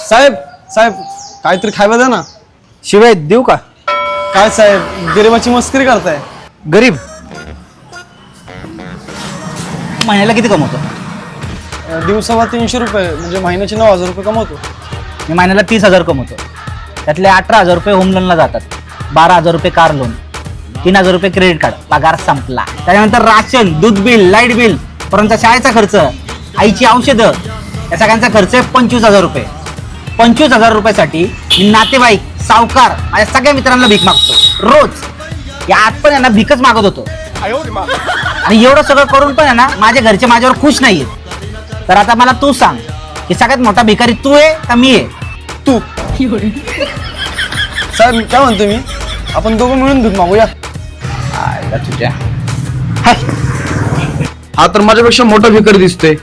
साहेब साहेब काहीतरी खायला द्या ना. शिवाय देऊ का? काय साहेब गरिबाची मस्करी करताय. गरीब महिन्याला किती कमवतो? दिवसाला 300 रुपये म्हणजे महिन्याचे 9,000 रुपये कमवतो. मी महिन्याला 30,000 कमवतो. त्यातले 18,000 रुपये होम लोनला जातात, 12,000 रुपये कार लोन, 3,000 रुपये क्रेडिट कार्ड, पगार संपला. त्याच्यानंतर राशन, दूध बिल, लाईट बिल, परंतु शाळेचा खर्च, आईची औषधं, या सगळ्यांचा खर्च आहे 25,000 रुपये. 25,000 रुपयासाठी मी नातेवाईक, सावकार, माझ्या सगळ्या मित्रांना भीक मागतो रोज. या आत पण यांना भीकच मागत होतो आणि एवढं सगळं करून पण आहे ना माझे घरचे माझ्यावर खुश नाहीये. तर आता मला तू सांग की सगळ्यात मोठा भिकारी तू आहे का मी आहे? तू. साहेब काय म्हणतो मी, आपण दोघं मिळून भीक मागूया. तुझ्या हा तर माझ्यापेक्षा मोठा भिकारी दिसतोय.